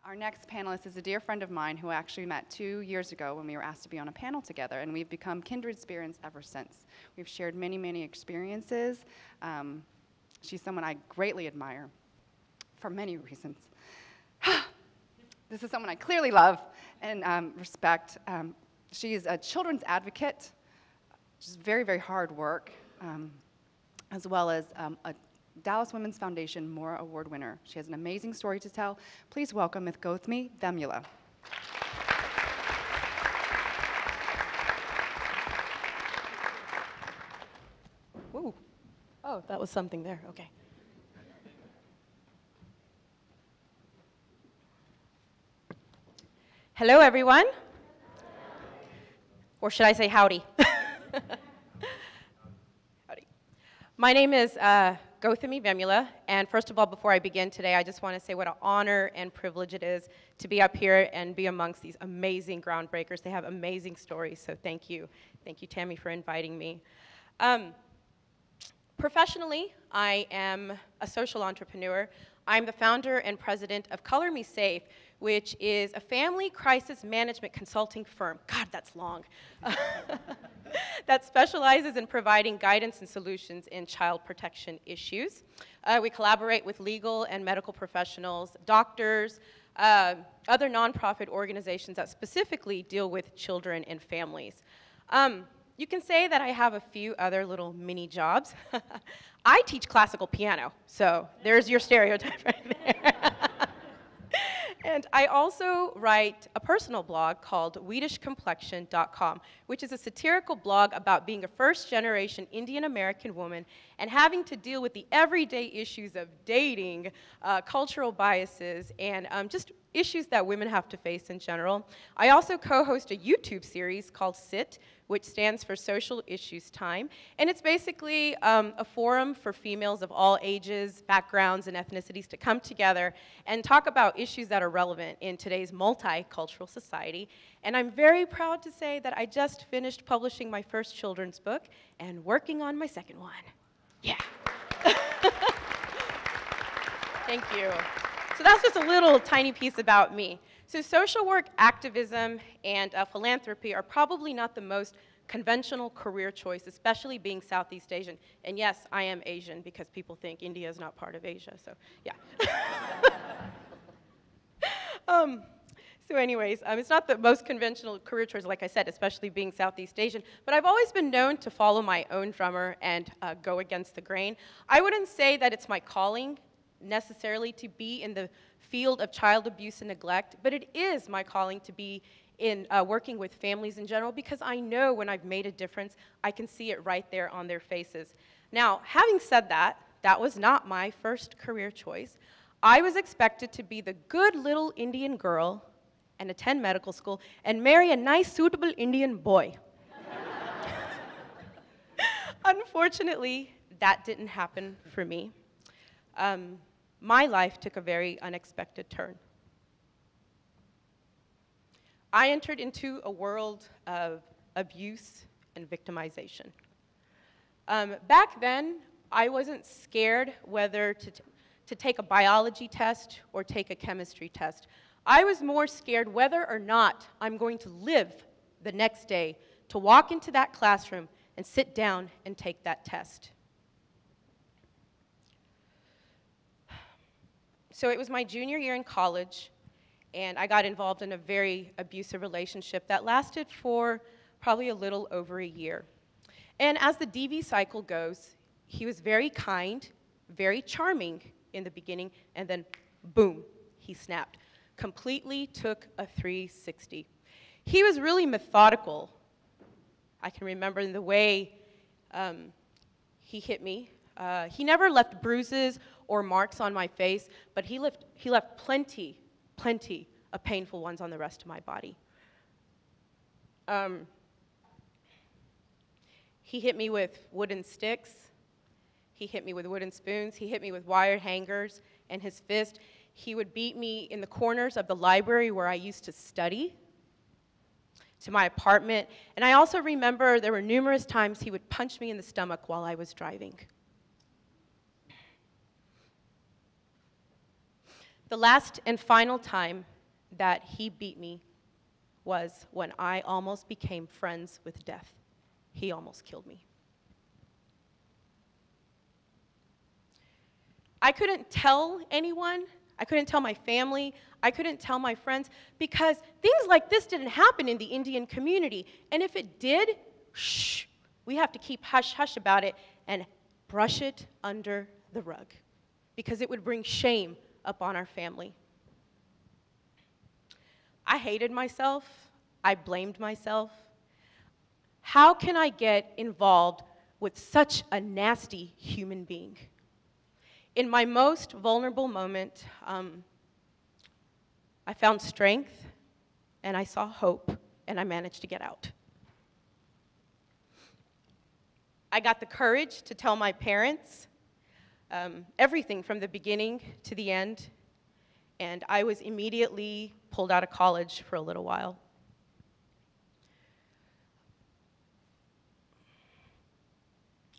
Our next panelist is a dear friend of mine who I actually met 2 years ago when we were asked to be on a panel together, and we've become kindred spirits ever since. We've shared many, many experiences. She's someone I greatly admire for many reasons. This is someone I clearly love and respect. She is a children's advocate, which is very, very hard work, as well as a Dallas Women's Foundation Mora Award winner. She has an amazing story to tell. Please welcome Ms. GAUTHAMI VEMULA. Ooh. Oh, that was something there. Okay. Hello, everyone. Or should I say howdy? Howdy. My name is GAUTHAMI VEMULA, and first of all, before I begin today, I just want to say what an honor and privilege it is to be up here and be amongst these amazing groundbreakers. They have amazing stories, so thank you. Thank you, Tammy, for inviting me. Professionally, I am a social entrepreneur. I'm the founder and president of Color Me Safe, which is a family crisis management consulting firm. God, that's long. That specializes in providing guidance and solutions in child protection issues. We collaborate with legal and medical professionals, doctors, other nonprofit organizations that specifically deal with children and families. You can say that I have a few other little mini jobs. I teach classical piano, so there's your stereotype right there. And I also write a personal blog called WheatishComplexion.com, which is a satirical blog about being a first-generation Indian American woman and having to deal with the everyday issues of dating, cultural biases, and just issues that women have to face in general. I also co-host a YouTube series called SIT, which stands for Social Issues Time, and it's basically a forum for females of all ages, backgrounds, and ethnicities to come together and talk about issues that are relevant in today's multicultural society. And I'm very proud to say that I just finished publishing my first children's book and working on my second one. Yeah. Thank you. So that's just a little tiny piece about me. So social work, activism, and philanthropy are probably not the most conventional career choice, especially being Southeast Asian. And yes, I am Asian because people think India is not part of Asia, so yeah. So anyways, it's not the most conventional career choice, like I said, especially being Southeast Asian, but I've always been known to follow my own drummer and go against the grain. I wouldn't say that it's my calling necessarily to be in the field of child abuse and neglect, but it is my calling to be in working with families in general, because I know when I've made a difference, I can see it right there on their faces. Now, having said that, that was not my first career choice. I was expected to be the good little Indian girl and attend medical school and marry a nice, suitable Indian boy. Unfortunately, that didn't happen for me. My life took a very unexpected turn. I entered into a world of abuse and victimization. Back then, I wasn't scared whether to take a biology test or take a chemistry test. I was more scared whether or not I'm going to live the next day to walk into that classroom and sit down and take that test. So it was my junior year in college, and I got involved in a very abusive relationship that lasted for probably a little over a year. And as the DV cycle goes, he was very kind, very charming in the beginning, and then boom, he snapped. Completely took a 360. He was really methodical. I can remember the way he hit me. He never left bruises or marks on my face, but he left plenty of painful ones on the rest of my body. He hit me with wooden sticks. He hit me with wooden spoons. He hit me with wire hangers and his fist. He would beat me in the corners of the library where I used to study, to my apartment. And I also remember there were numerous times he would punch me in the stomach while I was driving. The last and final time that he beat me was when I almost became friends with death. He almost killed me. I couldn't tell anyone. I couldn't tell my family. I couldn't tell my friends because things like this didn't happen in the Indian community. And if it did, shh, we have to keep hush-hush about it and brush it under the rug because it would bring shame upon our family. I hated myself. I blamed myself. How can I get involved with such a nasty human being? In my most vulnerable moment, I found strength, and I saw hope, and I managed to get out. I got the courage to tell my parents everything from the beginning to the end, and I was immediately pulled out of college for a little while.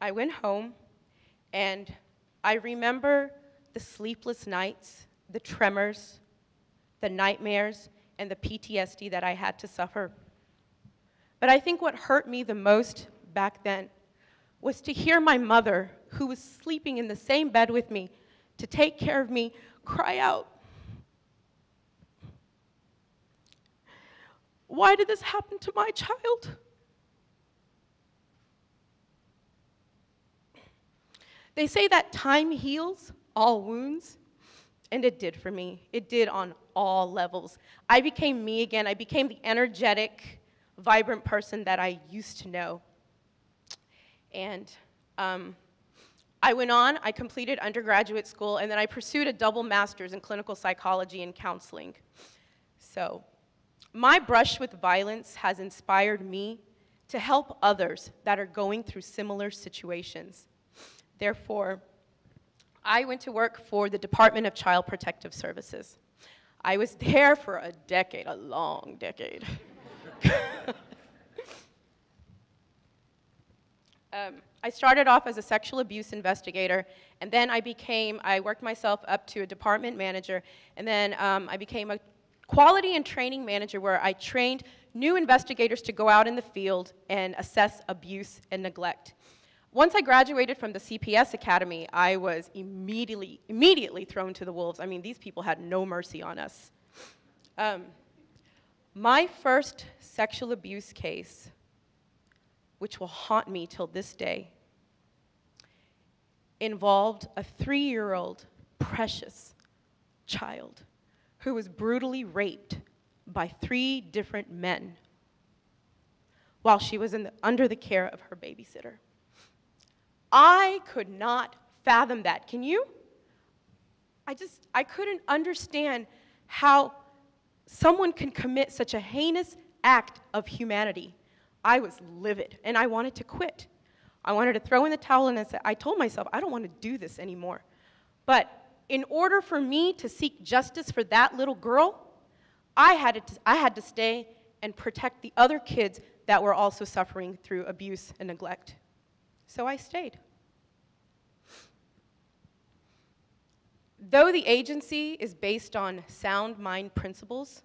I went home, and I remember the sleepless nights, the tremors, the nightmares, and the PTSD that I had to suffer. But I think what hurt me the most back then was to hear my mother, who was sleeping in the same bed with me to take care of me, cry out, "Why did this happen to my child?" They say that time heals all wounds, and it did for me. It did on all levels. I became me again. I became the energetic, vibrant person that I used to know. And I went on, I completed undergraduate school, and then I pursued a double master's in clinical psychology and counseling. So my brush with violence has inspired me to help others that are going through similar situations. Therefore, I went to work for the Department of Child Protective Services. I was there for a decade, a long decade. I started off as a sexual abuse investigator, and then I worked myself up to a department manager, and then I became a quality and training manager where I trained new investigators to go out in the field and assess abuse and neglect. Once I graduated from the CPS Academy, I was immediately thrown to the wolves. I mean, these people had no mercy on us. My first sexual abuse case, which will haunt me till this day, involved a 3-year-old precious child who was brutally raped by 3 different men while she was under the care of her babysitter. I could not fathom that. Can you? I couldn't understand how someone can commit such a heinous act of humanity. I was livid, and I wanted to quit. I wanted to throw in the towel, and I told myself, I don't want to do this anymore. But in order for me to seek justice for that little girl, I had to stay and protect the other kids that were also suffering through abuse and neglect. So I stayed. Though the agency is based on sound mind principles,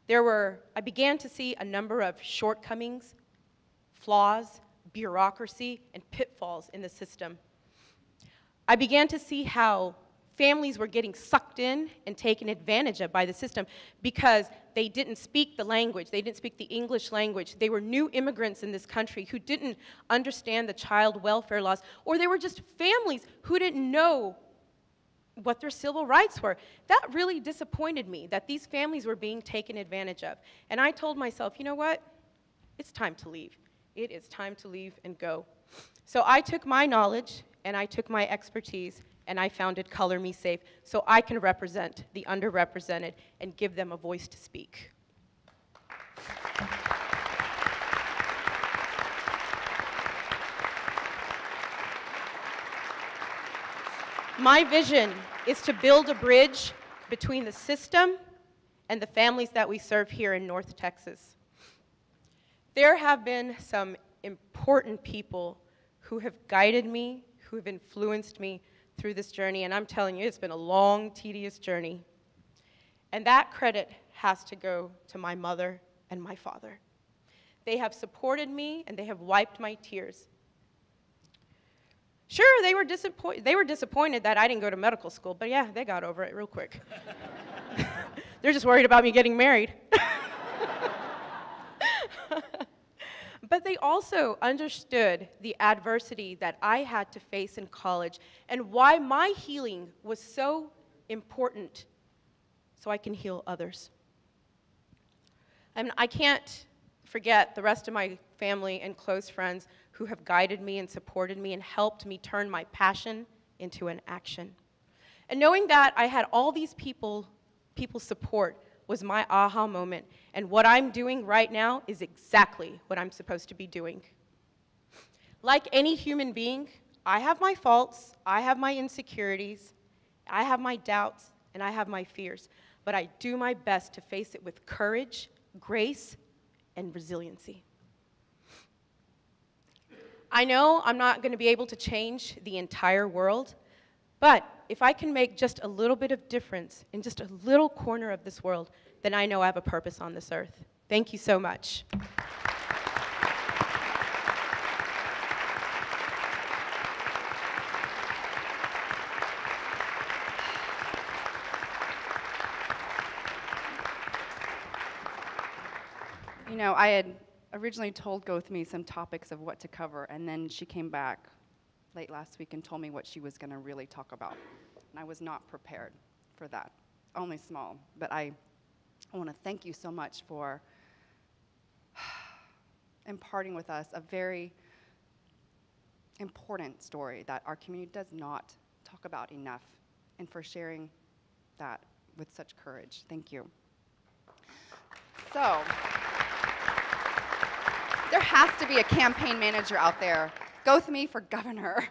I began to see a number of shortcomings, flaws, bureaucracy, and pitfalls in the system. I began to see how families were getting sucked in and taken advantage of by the system because they didn't speak the language, they didn't speak the English language, they were new immigrants in this country who didn't understand the child welfare laws, or they were just families who didn't know what their civil rights were. That really disappointed me, that these families were being taken advantage of. And I told myself, you know what? It's time to leave. It is time to leave and go. So I took my knowledge and I took my expertise and I founded Color Me Safe so I can represent the underrepresented and give them a voice to speak. My vision is to build a bridge between the system and the families that we serve here in North Texas. There have been some important people who have guided me, who have influenced me through this journey, and I'm telling you, it's been a long, tedious journey. And that credit has to go to my mother and my father. They have supported me, and they have wiped my tears. Sure, they were disappointed that I didn't go to medical school, but yeah, they got over it real quick. They're just worried about me getting married. But they also understood the adversity that I had to face in college and why my healing was so important so I can heal others. I can't forget the rest of my family and close friends who have guided me and supported me and helped me turn my passion into an action. And knowing that I had all these people's support was my aha moment, and what I'm doing right now is exactly what I'm supposed to be doing. Like any human being, I have my faults, I have my insecurities, I have my doubts, and I have my fears, but I do my best to face it with courage, grace, and resiliency. I know I'm not going to be able to change the entire world, but if I can make just a little bit of difference in just a little corner of this world, then I know I have a purpose on this earth. Thank you so much. You know, I had originally told GAUTHAMI some topics of what to cover, and then she came back late last week and told me what she was going to really talk about. And I was not prepared for that, only small. But I want to thank you so much for imparting with us a very important story that our community does not talk about enough, and for sharing that with such courage. Thank you. So, there has to be a campaign manager out there. GAUTHAMI for governor.